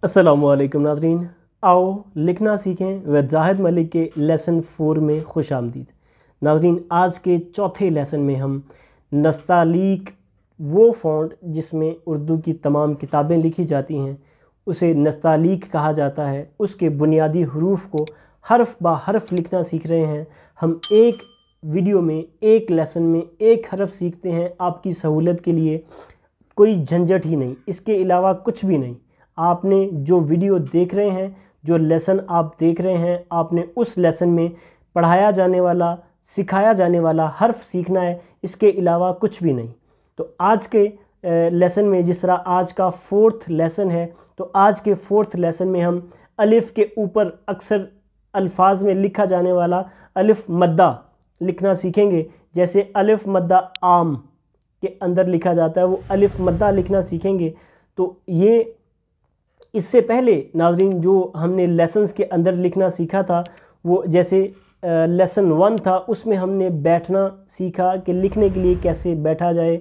अस्सलामुअलैकुम नाज़रीन, आओ लिखना सीखें व जाहिद मलिक के लेसन 4 में खुश आमदीद। नाज़रीन, आज के चौथे लेसन में हम नस्तालीक, वो फ़ॉन्ट जिसमें उर्दू की तमाम किताबें लिखी जाती हैं उसे नस्तालीक कहा जाता है, उसके बुनियादी हरूफ को हर्फ बा हर्फ लिखना सीख रहे हैं। हम एक वीडियो में, एक लेसन में एक हर्फ सीखते हैं आपकी सहूलत के लिए। कोई झंझट ही नहीं, इसके अलावा कुछ भी नहीं। आपने जो वीडियो देख रहे हैं, जो लेसन आप देख रहे हैं, आपने उस लेसन में पढ़ाया जाने वाला, सिखाया जाने वाला हर्फ सीखना है, इसके अलावा कुछ भी नहीं। तो आज के लेसन में, जिस तरह आज का 4th लेसन है, तो आज के 4th लेसन में हम अलिफ़ के ऊपर अक्सर अल्फाज में लिखा जाने वाला अलिफ़ मद्दा लिखना सीखेंगे। जैसे अलिफ़ मद्दा आम के अंदर लिखा जाता है, वो अलिफ़ मद्दा लिखना सीखेंगे। तो ये इससे पहले नाज़रीन जो हमने लेसन्स के अंदर लिखना सीखा था, वो जैसे लेसन 1 था, उसमें हमने बैठना सीखा कि लिखने के लिए कैसे बैठा जाए,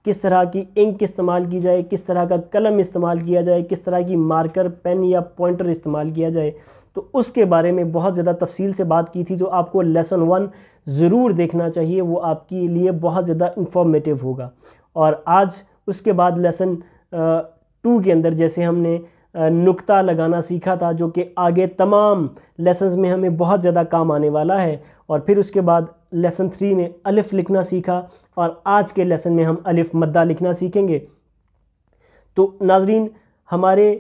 किस तरह की इंक इस्तेमाल की जाए, किस तरह का कलम इस्तेमाल किया जाए, किस तरह की मार्कर पेन या पॉइंटर इस्तेमाल किया जाए। तो उसके बारे में बहुत ज़्यादा तफसील से बात की थी। तो आपको लेसन 1 ज़रूर देखना चाहिए, वो आपके लिए बहुत ज़्यादा इंफॉर्मेटिव होगा। और आज उसके बाद लेसन 2 के अंदर जैसे हमने नुक्ता लगाना सीखा था, जो कि आगे तमाम लेसन्स में हमें बहुत ज़्यादा काम आने वाला है। और फिर उसके बाद लेसन 3 में अलिफ़ लिखना सीखा, और आज के लेसन में हम अलिफ़ मद्दा लिखना सीखेंगे। तो नाज़रीन, हमारे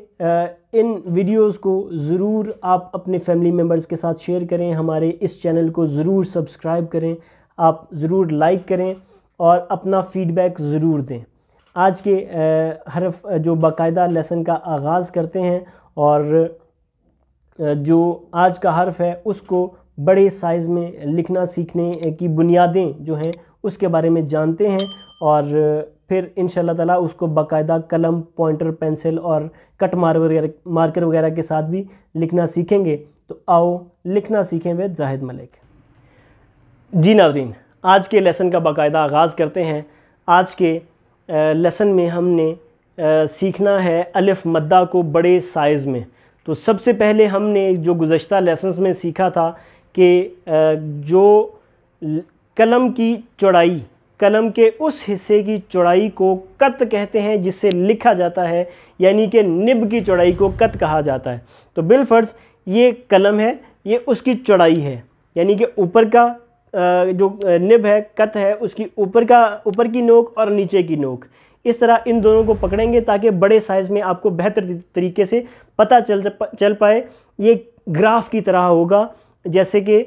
इन वीडियोज़ को ज़रूर आप अपने फैमिली मेम्बर्स के साथ शेयर करें, हमारे इस चैनल को ज़रूर सब्सक्राइब करें, आप ज़रूर लाइक करें और अपना फ़ीडबैक ज़रूर दें। आज के हर्फ जो बाकायदा लेसन का आगाज़ करते हैं, और जो आज का हर्फ है उसको बड़े साइज़ में लिखना सीखने की बुनियादें जो हैं उसके बारे में जानते हैं, और फिर इंशाअल्लाह ताला उसको बाकायदा कलम, पॉइंटर, पेंसिल और कट मार्कर वगैरह के साथ भी लिखना सीखेंगे। तो आओ लिखना सीखें विद जाहिद मलिक। जी नाज़रीन, आज के लेसन का बाकायदा आगाज़ करते हैं। आज के लेसन में हमने सीखना है अलिफ़ मद्दा को बड़े साइज़ में। तो सबसे पहले हमने जो गुज़श्ता लेसन्स में सीखा था कि जो कलम की चौड़ाई, कलम के उस हिस्से की चौड़ाई को कत कहते हैं जिससे लिखा जाता है, यानी कि निब की चौड़ाई को कत कहा जाता है। तो बिलफ़र्ज़ ये कलम है, ये उसकी चौड़ाई है, यानी कि ऊपर का जो निब है, कत है, उसकी ऊपर की नोक और नीचे की नोक, इस तरह इन दोनों को पकड़ेंगे ताकि बड़े साइज़ में आपको बेहतर तरीके से पता चल पाए। ये ग्राफ की तरह होगा, जैसे कि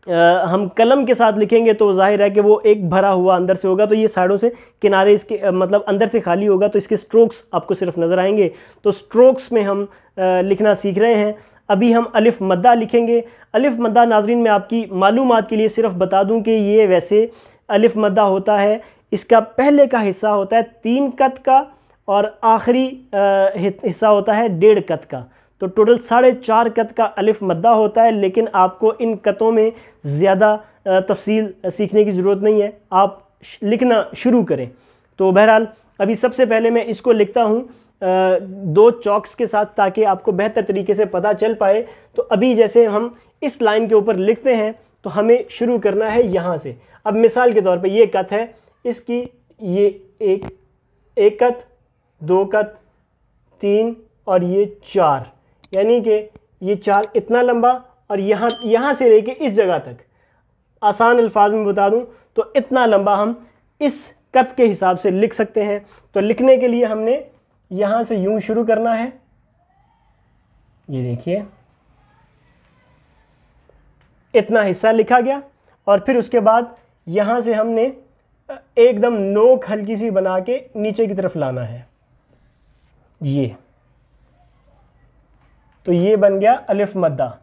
हम कलम के साथ लिखेंगे तो जाहिर है कि वो एक भरा हुआ अंदर से होगा, तो ये साइडों से किनारे इसके मतलब अंदर से खाली होगा, तो इसके स्ट्रोक्स आपको सिर्फ नज़र आएंगे। तो स्ट्रोक्स में हम लिखना सीख रहे हैं। अभी हम अलिफ़ मद्दा लिखेंगे। अलिफ़ मद्दा नाज़रीन, मैं आपकी मालूमात के लिए सिर्फ बता दूं कि ये वैसे अलिफ़ मद्दा होता है, इसका पहले का हिस्सा होता है 3 कत का और आखिरी हिस्सा होता है 1.5 कत का। तो टोटल 4.5 कत का अलिफ़ मद्दा होता है, लेकिन आपको इन कतों में ज़्यादा तफसील सीखने की ज़रूरत नहीं है, आप लिखना शुरू करें। तो बहरहाल अभी सबसे पहले मैं इसको लिखता हूँ 2 चॉक्स के साथ, ताकि आपको बेहतर तरीके से पता चल पाए। तो अभी जैसे हम इस लाइन के ऊपर लिखते हैं तो हमें शुरू करना है यहाँ से। अब मिसाल के तौर पे ये कत है, इसकी ये एक कत, 2 कत, 3 और ये 4, यानी कि ये 4 इतना लंबा, और यहाँ से लेके इस जगह तक, आसान अल्फाज में बता दूं तो इतना लंबा हम इस कत के हिसाब से लिख सकते हैं। तो लिखने के लिए हमने यहाँ से यूं शुरू करना है, ये देखिए इतना हिस्सा लिखा गया, और फिर उसके बाद यहाँ से हमने एकदम नोक हल्की सी बना के नीचे की तरफ लाना है, ये। तो ये बन गया अलिफ़ मद्दा।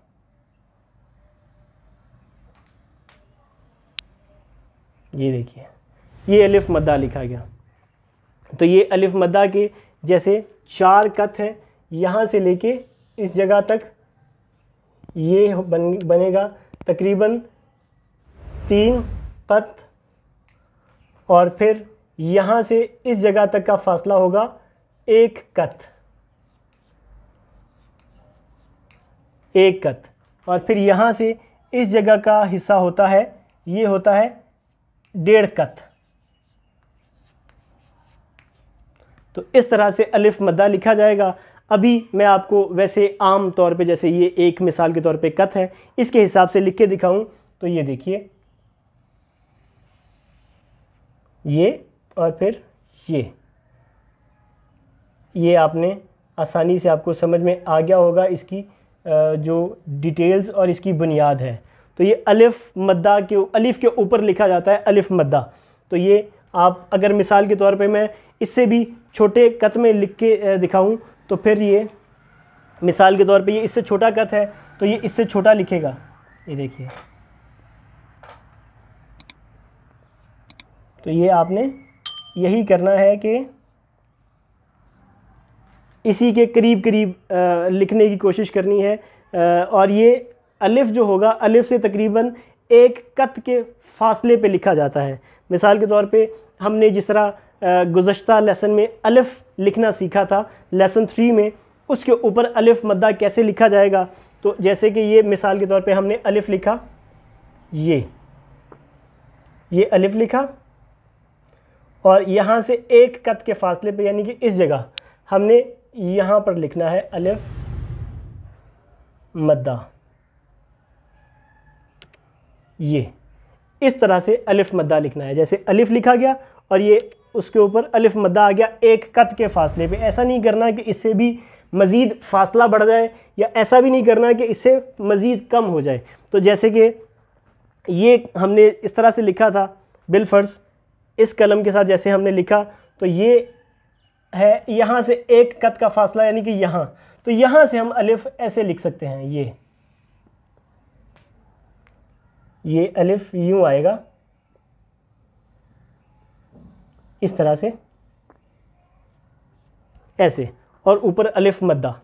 ये देखिए, ये अलिफ़ मद्दा लिखा गया। तो ये अलिफ़ मद्दा के जैसे 4 कत हैं, यहाँ से लेके इस जगह तक ये बनेगा तकरीबन 3 कत, और फिर यहाँ से इस जगह तक का फासला होगा 1 कत। एक कत, और फिर यहाँ से इस जगह का हिस्सा होता है, ये होता है 1.5 कत। तो इस तरह से अलिफ मद्दा लिखा जाएगा। अभी मैं आपको वैसे आम तौर पे, जैसे ये एक मिसाल के तौर पे कत है, इसके हिसाब से लिख के दिखाऊं तो ये देखिए, ये और फिर ये आपने आसानी से, आपको समझ में आ गया होगा इसकी जो डिटेल्स और इसकी बुनियाद है। तो ये अलिफ मद्दा के, अलिफ के ऊपर लिखा जाता है अलिफ मद्दा। तो ये आप अगर मिसाल के तौर पे मैं इससे भी छोटे कत में लिख के दिखाऊं तो फिर ये मिसाल के तौर पे ये इससे छोटा कत है तो ये इससे छोटा लिखेगा। ये देखिए, तो ये आपने यही करना है कि इसी के करीब करीब लिखने की कोशिश करनी है। और ये अलिफ जो होगा, अलिफ से तकरीबन 1 कत के फासले पे लिखा जाता है। मिसाल के तौर पे हमने जिस तरह गुज़श्ता लेसन में अलिफ लिखना सीखा था लेसन 3 में, उसके ऊपर अलिफ मद्दा कैसे लिखा जाएगा। तो जैसे कि ये मिसाल के तौर पे हमने अलिफ लिखा, ये अलिफ लिखा, और यहाँ से 1 कत के फासले पे, यानी कि इस जगह हमने यहाँ पर लिखना है अलिफ मद्दा। ये इस तरह से अलिफ मद्दा लिखना है। जैसे अलिफ लिखा गया और ये उसके ऊपर अलिफ मद्दा आ गया 1 कत के फासले पे। ऐसा नहीं करना कि इससे भी मज़ीद फासला बढ़ जाए, या ऐसा भी नहीं करना कि इससे मज़ीद कम हो जाए। तो जैसे कि ये हमने इस तरह से लिखा था बिलफर्ज, इस कलम के साथ जैसे हमने लिखा, तो ये है यहाँ से 1 कत का फासला, यानी कि यहाँ। तो यहाँ से हम अलिफ ऐसे लिख सकते हैं, ये अलिफ यूं आएगा, इस तरह से, ऐसे, और ऊपर अलिफ मद्दा।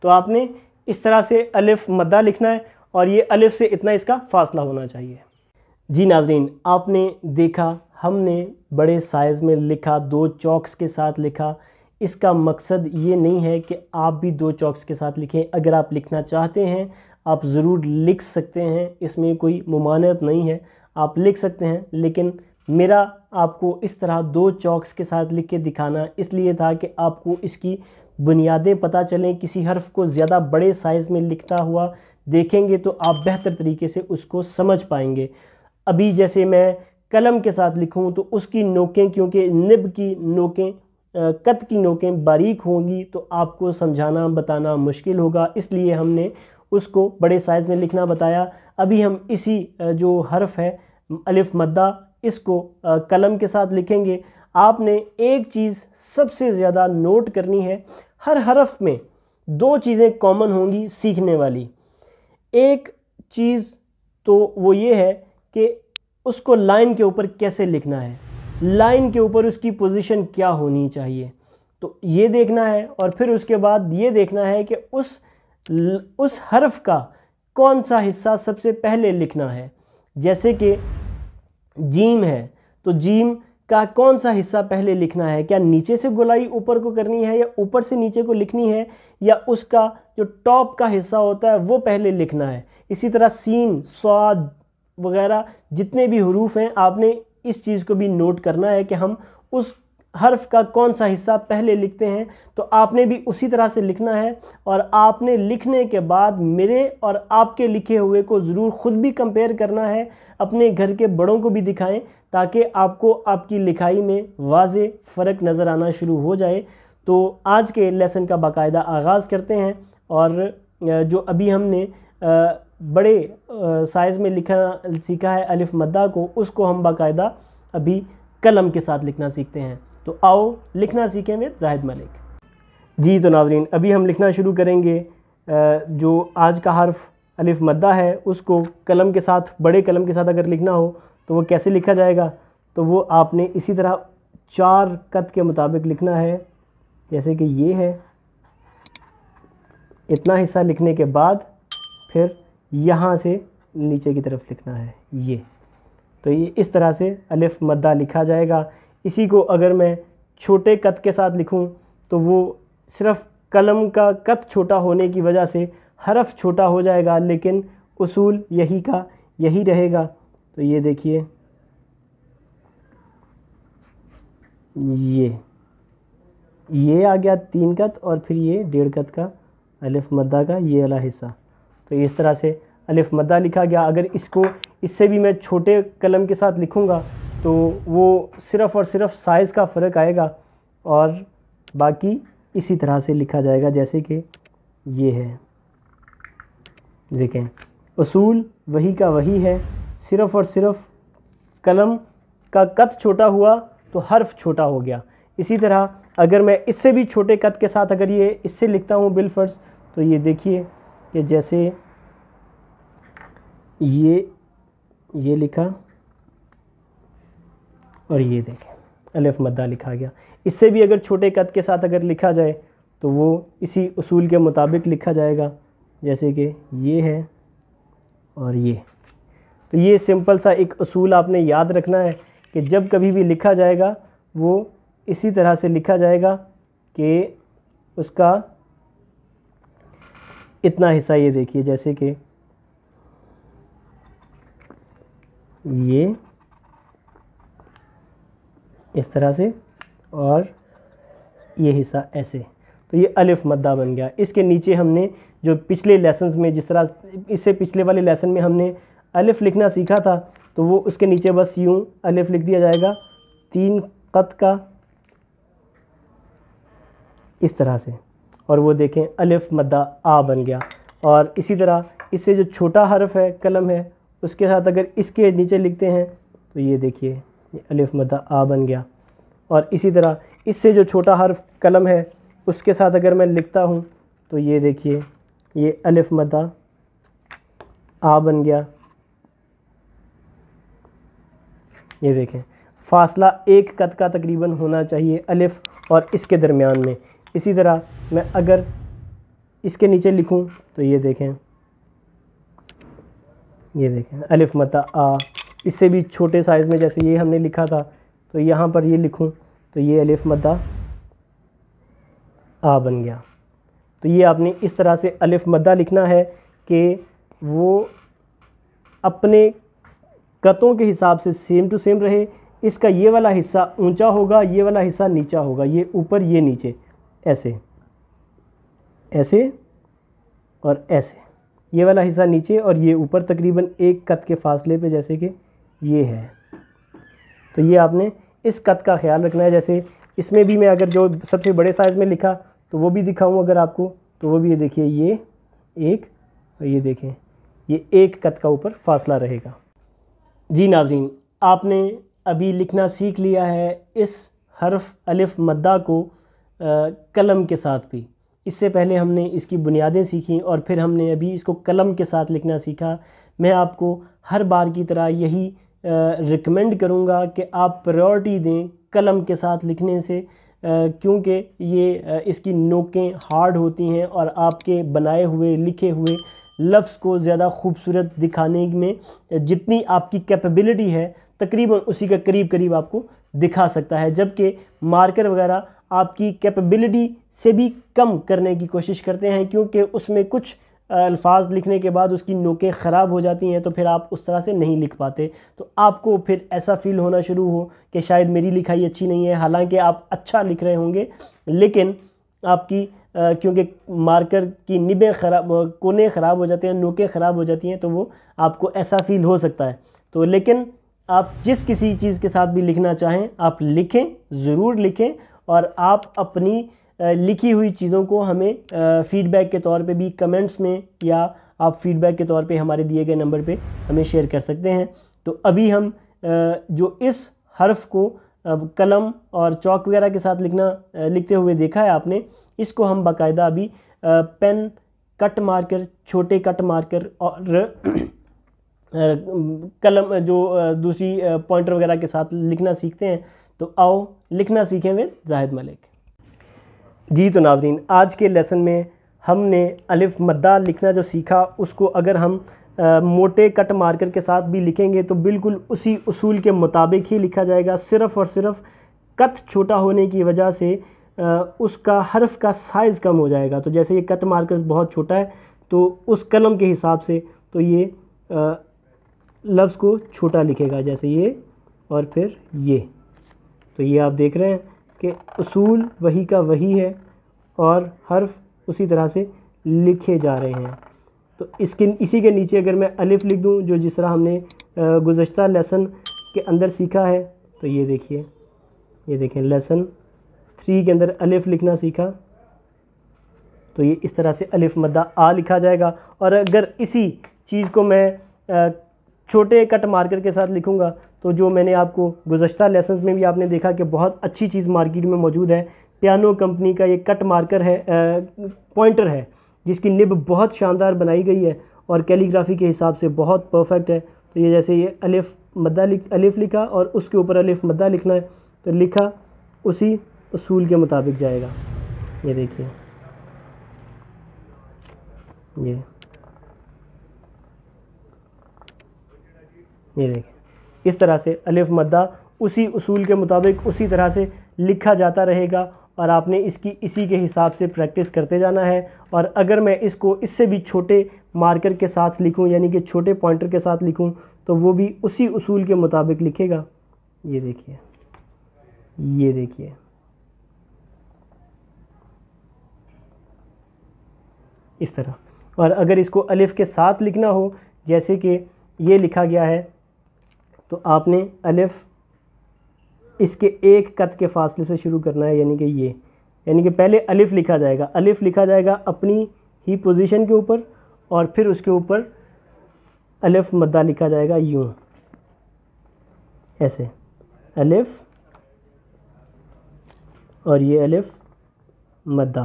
तो आपने इस तरह से अलिफ मद्दा लिखना है, और ये अलिफ से इतना इसका फासला होना चाहिए। जी नाज़रीन, आपने देखा हमने बड़े साइज़ में लिखा, 2 चॉक्स के साथ लिखा। इसका मकसद ये नहीं है कि आप भी 2 चॉक्स के साथ लिखें। अगर आप लिखना चाहते हैं आप ज़रूर लिख सकते हैं, इसमें कोई मुमानत नहीं है, आप लिख सकते हैं। लेकिन मेरा आपको इस तरह 2 चॉक्स के साथ लिख के दिखाना इसलिए था कि आपको इसकी बुनियादें पता चलें। किसी हर्फ को ज़्यादा बड़े साइज़ में लिखता हुआ देखेंगे तो आप बेहतर तरीके से उसको समझ पाएंगे। अभी जैसे मैं कलम के साथ लिखूं तो उसकी नोकें, क्योंकि निब की नोकें, कत की नोकें बारीक होंगी, तो आपको समझाना बताना मुश्किल होगा, इसलिए हमने उसको बड़े साइज़ में लिखना बताया। अभी हम इसी जो हर्फ है अलिफ मद्दा, इसको कलम के साथ लिखेंगे। आपने एक चीज़ सबसे ज़्यादा नोट करनी है, हर हर्फ में 2 चीज़ें कॉमन होंगी सीखने वाली। एक चीज़ तो वो ये है कि उसको लाइन के ऊपर कैसे लिखना है, लाइन के ऊपर उसकी पोजीशन क्या होनी चाहिए, तो ये देखना है। और फिर उसके बाद ये देखना है कि उस हर्फ का कौन सा हिस्सा सबसे पहले लिखना है। जैसे कि जीम है तो जीम का कौन सा हिस्सा पहले लिखना है, क्या नीचे से गोलाई ऊपर को करनी है, या ऊपर से नीचे को लिखनी है, या उसका जो टॉप का हिस्सा होता है वो पहले लिखना है। इसी तरह सीन, स्वाद वगैरह जितने भी हुरूफ हैं, आपने इस चीज़ को भी नोट करना है कि हम उस हर्फ का कौन सा हिस्सा पहले लिखते हैं। तो आपने भी उसी तरह से लिखना है, और आपने लिखने के बाद मेरे और आपके लिखे हुए को ज़रूर ख़ुद भी कंपेयर करना है, अपने घर के बड़ों को भी दिखाएं, ताकि आपको आपकी लिखाई में वाज़े फ़र्क नज़र आना शुरू हो जाए। तो आज के लेसन का बाकायदा आगाज़ करते हैं, और जो अभी हमने बड़े साइज़ में लिखना सीखा है अलिफ मद्दा को, उसको हम बाकायदा अभी कलम के साथ लिखना सीखते हैं। तो आओ लिखना सीखें विद जाहिद मलिक। जी तो नाज़रीन, अभी हम लिखना शुरू करेंगे। जो आज का हर्फ अलिफ मद्दा है उसको कलम के साथ, बड़े कलम के साथ अगर लिखना हो तो वो कैसे लिखा जाएगा, तो वो आपने इसी तरह 4 कत के मुताबिक लिखना है। जैसे कि ये है, इतना हिस्सा लिखने के बाद फिर यहाँ से नीचे की तरफ लिखना है ये। तो ये इस तरह से अलिफ मद्दा लिखा जाएगा। इसी को अगर मैं छोटे कत के साथ लिखूं तो वो सिर्फ़ कलम का कत छोटा होने की वजह से हरफ छोटा हो जाएगा लेकिन उसूल यही का यही रहेगा। तो ये देखिए, ये आ गया 3 कत और फिर ये 1.5 कत का अलिफ मद्दा का ये वाला हिस्सा। तो इस तरह से अलिफ मद्दा लिखा गया। अगर इसको इससे भी मैं छोटे कलम के साथ लिखूँगा तो वो सिर्फ़ और सिर्फ साइज़ का फ़र्क आएगा और बाकी इसी तरह से लिखा जाएगा जैसे कि ये है। देखें, उसूल वही का वही है, सिर्फ़ और सिर्फ कलम का कद छोटा हुआ तो हर्फ छोटा हो गया। इसी तरह अगर मैं इससे भी छोटे कद के साथ अगर ये इससे लिखता हूँ बिलफर्ज, तो ये देखिए कि जैसे ये लिखा और ये देखें अलिफ मद्दा लिखा गया। इससे भी अगर छोटे कद के साथ अगर लिखा जाए तो वो इसी उसूल के मुताबिक लिखा जाएगा जैसे कि ये है और ये। तो ये सिंपल सा एक उसूल आपने याद रखना है कि जब कभी भी लिखा जाएगा वो इसी तरह से लिखा जाएगा कि उसका इतना हिस्सा, ये देखिए जैसे कि ये इस तरह से और ये हिस्सा ऐसे। तो ये अलिफ मद्दा बन गया। इसके नीचे हमने जो पिछले लेसन्स में जिस तरह इससे पिछले वाले लेसन में हमने अलिफ लिखना सीखा था तो वो उसके नीचे बस यूँ अलिफ लिख दिया जाएगा 3 कत का इस तरह से, और वो देखें अलिफ मद्दा आ बन गया। और इसी तरह इससे जो छोटा हर्फ है कलम है उसके साथ अगर इसके नीचे लिखते हैं तो ये देखिए ये अलिफ मद्दा आ बन गया। और इसी तरह इससे जो छोटा हर्फ कलम है उसके साथ अगर मैं लिखता हूँ तो ये देखिए ये अलिफ मद्दा आ बन गया। ये देखें फासला 1 कद का तकरीबन होना चाहिए अलिफ और इसके दरमियान में। इसी तरह मैं अगर इसके नीचे लिखूं तो ये देखें अलिफ मद्दा आ। इससे भी छोटे साइज़ में जैसे ये हमने लिखा था तो यहाँ पर ये लिखूं तो ये अलिफ मद्दा आ बन गया। तो ये आपने इस तरह से अलिफ मद्दा लिखना है कि वो अपने कतों के हिसाब से सेम टू सेम रहे। इसका ये वाला हिस्सा ऊंचा होगा, ये वाला हिस्सा नीचा होगा, ये ऊपर ये नीचे, ऐसे ऐसे और ऐसे। ये वाला हिस्सा नीचे और ये ऊपर तकरीबन 1 कद के फासले पे जैसे कि ये है। तो ये आपने इस कद का ख्याल रखना है। जैसे इसमें भी मैं अगर जो सबसे बड़े साइज़ में लिखा तो वो भी दिखाऊं अगर आपको, तो वो भी ये देखिए ये 1 और ये देखें ये 1 कद का ऊपर फासला रहेगा। जी नाज़रीन, आपने अभी लिखना सीख लिया है इस हर्फ अलिफ मद्दा को कलम के साथ भी। इससे पहले हमने इसकी बुनियादें सीखी और फिर हमने अभी इसको कलम के साथ लिखना सीखा। मैं आपको हर बार की तरह यही रिकमेंड करूँगा कि आप प्रायोरिटी दें कलम के साथ लिखने से, क्योंकि ये इसकी नोकें हार्ड होती हैं और आपके बनाए हुए लिखे हुए लफ्ज़ को ज़्यादा खूबसूरत दिखाने में जितनी आपकी कैपेबिलिटी है तकरीबन उसी का करीब करीब आपको दिखा सकता है। जबकि मार्कर वगैरह आपकी कैपेबिलिटी से भी कम करने की कोशिश करते हैं, क्योंकि उसमें कुछ अल्फाज लिखने के बाद उसकी नोकें ख़राब हो जाती हैं तो फिर आप उस तरह से नहीं लिख पाते। तो आपको फिर ऐसा फ़ील होना शुरू हो कि शायद मेरी लिखाई अच्छी नहीं है, हालांकि आप अच्छा लिख रहे होंगे लेकिन आपकी क्योंकि मार्कर की निबें ख़राब, कोने ख़राब हो जाते हैं, नोकें ख़राब हो जाती हैं, तो वो आपको ऐसा फ़ील हो सकता है। तो लेकिन आप जिस किसी चीज़ के साथ भी लिखना चाहें आप लिखें, ज़रूर लिखें, और आप अपनी लिखी हुई चीज़ों को हमें फ़ीडबैक के तौर पे भी कमेंट्स में या आप फ़ीडबैक के तौर पे हमारे दिए गए नंबर पे हमें शेयर कर सकते हैं। तो अभी हम जो इस हर्फ को कलम और चौक वगैरह के साथ लिखते हुए देखा है आपने, इसको हम बाकायदा अभी पेन, कट मार्कर, छोटे कट मार्कर और कलम जो दूसरी पॉइंटर वगैरह के साथ लिखना सीखते हैं। तो आओ लिखना सीखें विद जाहिद मलिक। जी तो नाज़रीन, आज के लेसन में हमने अलिफ मद्दा लिखना जो सीखा उसको अगर हम मोटे कट मार्कर के साथ भी लिखेंगे तो बिल्कुल उसी उसूल के मुताबिक ही लिखा जाएगा। सिर्फ़ और सिर्फ कट छोटा होने की वजह से उसका हर्फ का साइज़ कम हो जाएगा। तो जैसे ये कट मार्कर बहुत छोटा है तो उस कलम के हिसाब से तो ये लफ्ज़ को छोटा लिखेगा, जैसे ये और फिर ये। तो ये आप देख रहे हैं कि उसूल वही का वही है और हर्फ उसी तरह से लिखे जा रहे हैं। तो इसी के नीचे अगर मैं अलिफ लिख दूं, जो जिस तरह हमने गुज़श्ता लेसन के अंदर सीखा है, तो ये देखिए, ये देखें लेसन 3 के अंदर अलिफ लिखना सीखा, तो ये इस तरह से अलिफ मद्दा आ लिखा जाएगा। और अगर इसी चीज़ को मैं छोटे कट मार्कर के साथ लिखूंगा, तो जो मैंने आपको गुज़श्ता लेसन्स में भी आपने देखा कि बहुत अच्छी चीज़ मार्केट में मौजूद है, पियानो कंपनी का ये कट मार्कर है, पॉइंटर है, जिसकी निब बहुत शानदार बनाई गई है और कैलीग्राफी के हिसाब से बहुत परफेक्ट है। तो ये जैसे ये अलिफ लिखा और उसके ऊपर अलिफ मद्दा लिखना है, तो लिखा उसी उसूल के मुताबिक जाएगा। ये देखिए, ये देखिए, इस तरह से अलिफ मद्दा उसी उसूल के मुताबिक उसी तरह से लिखा जाता रहेगा और आपने इसी के हिसाब से प्रैक्टिस करते जाना है। और अगर मैं इसको इससे भी छोटे मार्कर के साथ लिखूं, यानी कि छोटे पॉइंटर के साथ लिखूं, तो वो भी उसी उसूल के मुताबिक लिखेगा। ये देखिए, ये देखिए, इस तरह। और अगर इसको अलिफ के साथ लिखना हो, जैसे कि ये लिखा गया है, तो आपने अलिफ इसके एक कत के फासले से शुरू करना है, यानी कि ये, यानी कि पहले अलिफ लिखा जाएगा, अलिफ लिखा जाएगा अपनी ही पोजीशन के ऊपर और फिर उसके ऊपर अलिफ मद्दा लिखा जाएगा यूं, ऐसे अलिफ और ये अलिफ मद्दा।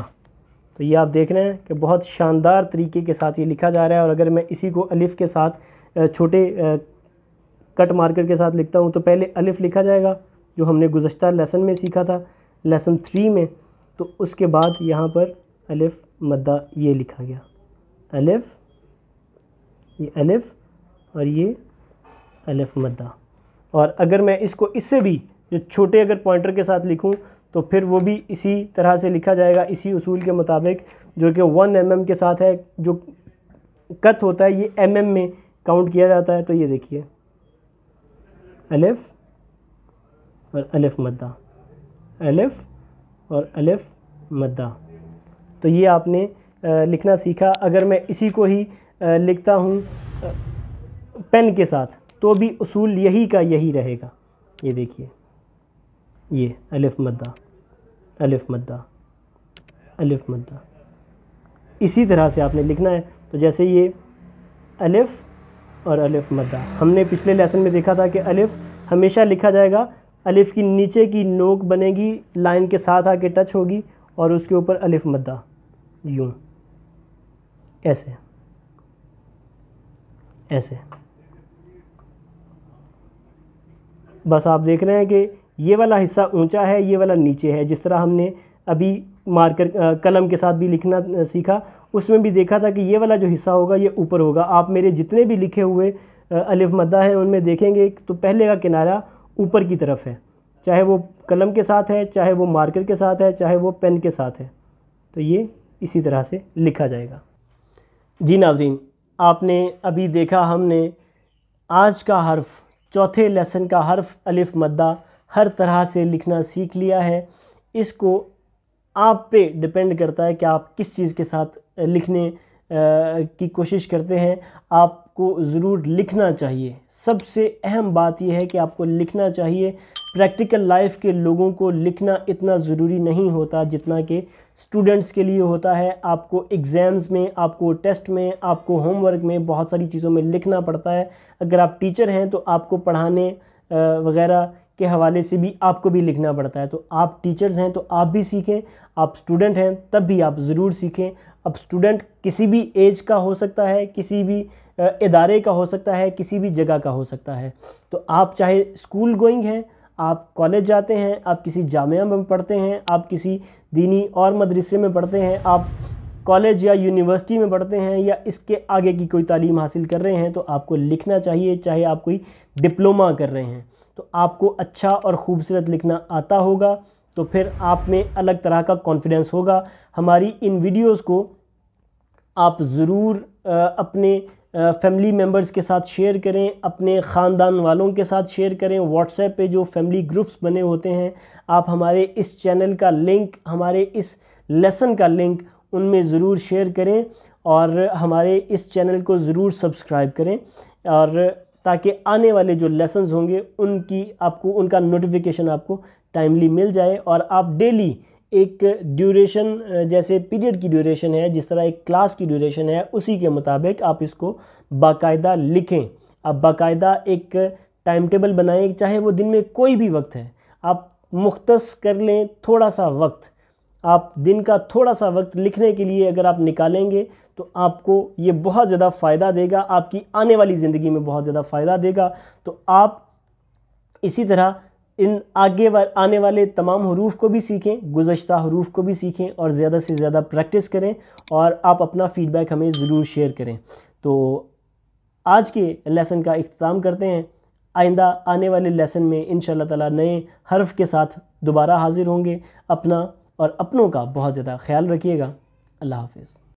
तो ये आप देख रहे हैं कि बहुत शानदार तरीके के साथ ये लिखा जा रहा है। और अगर मैं इसी को अलिफ के साथ छोटे कट मार्कर के साथ लिखता हूँ, तो पहले अलिफ लिखा जाएगा जो हमने गुज़श्ता लेसन में सीखा था, लेसन 3 में, तो उसके बाद यहाँ पर अलिफ मद्दा ये लिखा गया, अलिफ, ये अलिफ और ये अलिफ मद्दा। और अगर मैं इसको इससे भी जो छोटे अगर पॉइंटर के साथ लिखूं, तो फिर वो भी इसी तरह से लिखा जाएगा, इसी उसूल के मुताबिक, जो कि 1 mm के साथ है। जो कत होता है ये mm में काउंट किया जाता है। तो ये देखिए, अलिफ और अलिफ मद्दा, अलिफ और अलिफ मद्दा। तो ये आपने लिखना सीखा। अगर मैं इसी को ही लिखता हूँ पेन के साथ, तो भी उसूल यही का यही रहेगा। ये देखिए, ये अलिफ मद्दा, अलिफ मद्दा, अलिफ मद्दा, इसी तरह से आपने लिखना है। तो जैसे ये अलिफ और अलिफ मद्दा, हमने पिछले लेसन में देखा था कि अलिफ हमेशा लिखा जाएगा, अलिफ की नीचे की नोक बनेगी, लाइन के साथ आके टच होगी और उसके ऊपर अलिफ मद्दा यूं, ऐसे ऐसे। बस आप देख रहे हैं कि ये वाला हिस्सा ऊंचा है, ये वाला नीचे है। जिस तरह हमने अभी मार्कर कलम के साथ भी लिखना सीखा, उसमें भी देखा था कि ये वाला जो हिस्सा होगा ये ऊपर होगा। आप मेरे जितने भी लिखे हुए अलिफ मद्दा हैं उनमें देखेंगे तो पहले का किनारा ऊपर की तरफ है, चाहे वो कलम के साथ है, चाहे वो मार्कर के साथ है, चाहे वो पेन के साथ है। तो ये इसी तरह से लिखा जाएगा। जी नाज़रीन, आपने अभी देखा, हमने आज का हर्फ, चौथे लेसन का हर्फ अलिफ मद्दा हर तरह से लिखना सीख लिया है। इसको आप पे डिपेंड करता है कि आप किस चीज़ के साथ लिखने की कोशिश करते हैं। आपको ज़रूर लिखना चाहिए। सबसे अहम बात यह है कि आपको लिखना चाहिए। प्रैक्टिकल लाइफ के लोगों को लिखना इतना ज़रूरी नहीं होता जितना कि स्टूडेंट्स के लिए होता है। आपको एग्ज़ाम्स में, आपको टेस्ट में, आपको होमवर्क में बहुत सारी चीज़ों में लिखना पड़ता है। अगर आप टीचर हैं तो आपको पढ़ाने वगैरह के हवाले से भी आपको भी लिखना पड़ता है। तो आप टीचर्स हैं तो आप भी सीखें, आप स्टूडेंट हैं तब भी आप ज़रूर सीखें। अब स्टूडेंट किसी भी एज का हो सकता है, किसी भी इदारे का हो सकता है, किसी भी जगह का हो सकता है। तो आप चाहे स्कूल गोइंग हैं, आप कॉलेज जाते हैं, आप किसी जामिया में पढ़ते हैं, आप किसी दीनी और मदरसे में पढ़ते हैं, आप कॉलेज या यूनिवर्सिटी में पढ़ते हैं या इसके आगे की कोई तालीम हासिल कर रहे हैं, तो आपको लिखना चाहिए। चाहे आप कोई डिप्लोमा कर रहे हैं तो आपको अच्छा और ख़ूबसूरत लिखना आता होगा, तो फिर आप में अलग तरह का कॉन्फिडेंस होगा। हमारी इन वीडियोस को आप ज़रूर अपने फैमिली मेम्बर्स के साथ शेयर करें, अपने ख़ानदान वालों के साथ शेयर करें। व्हाट्सएप पे जो फैमिली ग्रुप्स बने होते हैं, आप हमारे इस चैनल का लिंक, हमारे इस लेसन का लिंक उनमें ज़रूर शेयर करें और हमारे इस चैनल को ज़रूर सब्सक्राइब करें, और ताकि आने वाले जो लेसन्स होंगे उनका नोटिफिकेशन आपको टाइमली मिल जाए और आप डेली एक ड्यूरेशन, जैसे पीरियड की ड्यूरेशन है, जिस तरह एक क्लास की ड्यूरेशन है, उसी के मुताबिक आप इसको बाकायदा लिखें। आप बाकायदा एक टाइम टेबल बनाएं, चाहे वो दिन में कोई भी वक्त है, आप मुख्तस कर लें थोड़ा सा वक्त। आप दिन का थोड़ा सा वक्त लिखने के लिए अगर आप निकालेंगे तो आपको ये बहुत ज़्यादा फ़ायदा देगा, आपकी आने वाली ज़िंदगी में बहुत ज़्यादा फ़ायदा देगा। तो आप इसी तरह इन आने वाले तमाम हरूफ को भी सीखें, गुज़श्ता हरूफ को भी सीखें और ज़्यादा से ज़्यादा प्रैक्टिस करें, और आप अपना फ़ीडबैक हमें ज़रूर शेयर करें। तो आज के लेसन का इख्तिताम करते हैं। आइंदा आने वाले लेसन में इंशाअल्लाह ताला नए हर्फ के साथ दोबारा हाज़िर होंगे। अपना और अपनों का बहुत ज़्यादा ख्याल रखिएगा। अल्लाह हाफ़िज़।